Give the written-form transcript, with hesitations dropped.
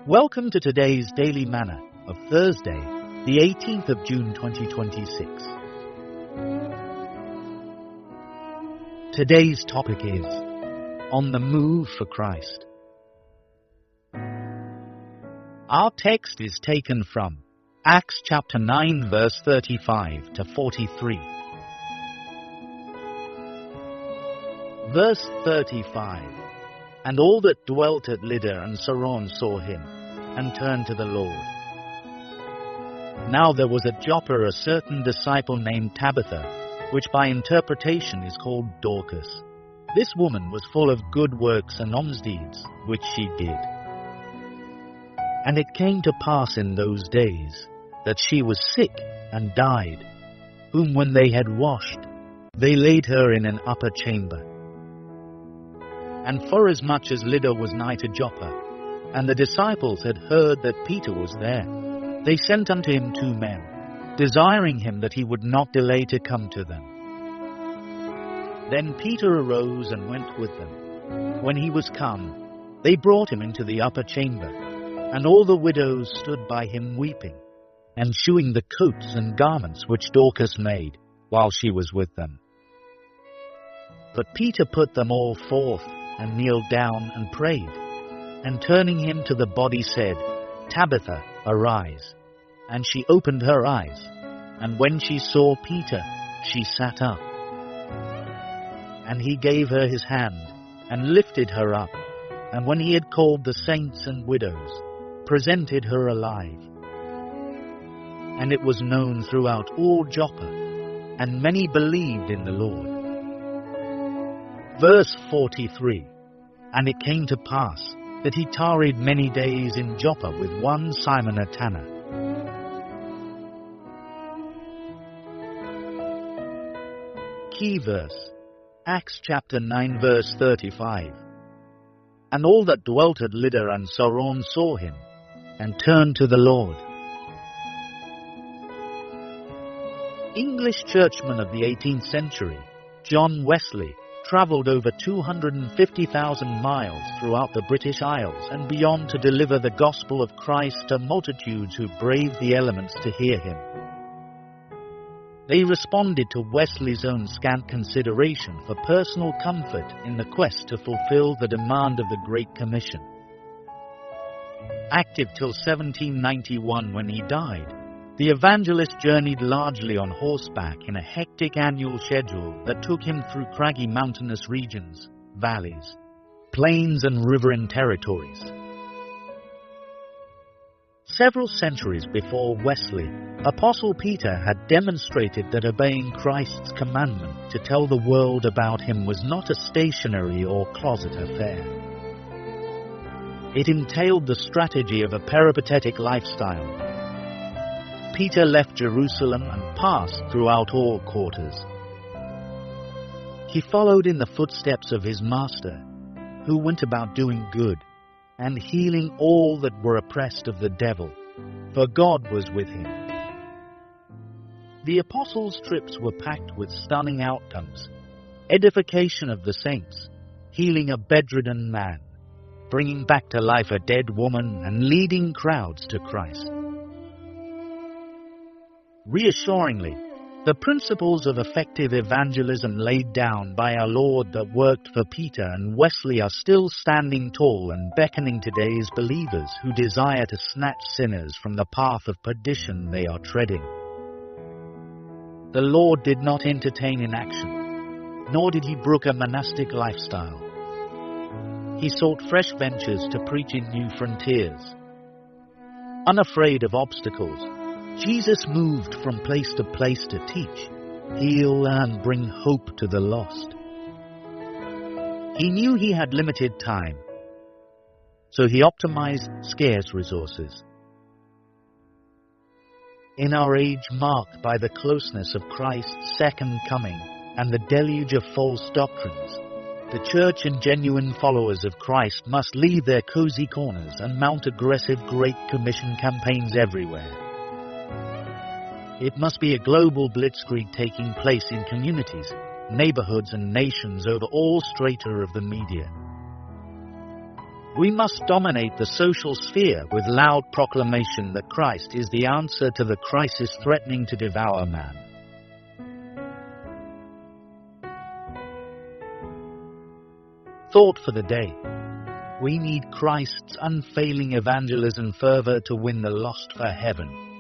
Welcome to today's Daily Manna of Thursday, the 18th of June 2026. Today's topic is On the Move for Christ. Our text is taken from Acts chapter 9 verse 35 to 43. Verse 35. And all that dwelt at Lydda and Saron saw him, and turned to the Lord. Now there was at Joppa a certain disciple named Tabitha, which by interpretation is called Dorcas. This woman was full of good works and almsdeeds, which she did. And it came to pass in those days that she was sick and died, whom when they had washed, they laid her in an upper chamber. And forasmuch as Lydda was nigh to Joppa, and the disciples had heard that Peter was there, they sent unto him 2 men, desiring him that he would not delay to come to them. Then Peter arose and went with them. When he was come, they brought him into the upper chamber, and all the widows stood by him weeping, and shewing the coats and garments which Dorcas made, while she was with them. But Peter put them all forth, and kneeled down and prayed, and turning him to the body said, Tabitha, arise. And she opened her eyes, and when she saw Peter, she sat up. And he gave her his hand, and lifted her up, and when he had called the saints and widows, presented her alive. And it was known throughout all Joppa, and many believed in the Lord. Verse 43. And it came to pass that he tarried many days in Joppa with one Simon a tanner. Key verse, Acts chapter 9 verse 35. And all that dwelt at Lydda and Saron saw him, and turned to the Lord. English churchman of the 18th century, John Wesley, travelled over 250,000 miles throughout the British Isles and beyond to deliver the gospel of Christ to multitudes who braved the elements to hear him. They responded to Wesley's own scant consideration for personal comfort in the quest to fulfill the demand of the Great Commission. Active till 1791 when he died, the evangelist journeyed largely on horseback in a hectic annual schedule that took him through craggy mountainous regions, valleys, plains and riverine territories. Several centuries before Wesley, Apostle Peter had demonstrated that obeying Christ's commandment to tell the world about him was not a stationary or closet affair. It entailed the strategy of a peripatetic lifestyle. Peter left Jerusalem and passed throughout all quarters. He followed in the footsteps of his master, who went about doing good and healing all that were oppressed of the devil, for God was with him. The apostles' trips were packed with stunning outcomes: edification of the saints, healing a bedridden man, bringing back to life a dead woman, and leading crowds to Christ. Reassuringly, the principles of effective evangelism laid down by our Lord that worked for Peter and Wesley are still standing tall and beckoning today's believers who desire to snatch sinners from the path of perdition they are treading. The Lord did not entertain inaction, nor did he brook a monastic lifestyle. He sought fresh ventures to preach in new frontiers. Unafraid of obstacles, Jesus moved from place to place to teach, heal, and bring hope to the lost. He knew he had limited time, so he optimized scarce resources. In our age marked by the closeness of Christ's second coming and the deluge of false doctrines, the church and genuine followers of Christ must leave their cozy corners and mount aggressive Great Commission campaigns everywhere. It must be a global blitzkrieg taking place in communities, neighborhoods and nations over all strata of the media. We must dominate the social sphere with loud proclamation that Christ is the answer to the crisis threatening to devour man. Thought for the day. We need Christ's unfailing evangelism fervor to win the lost for heaven.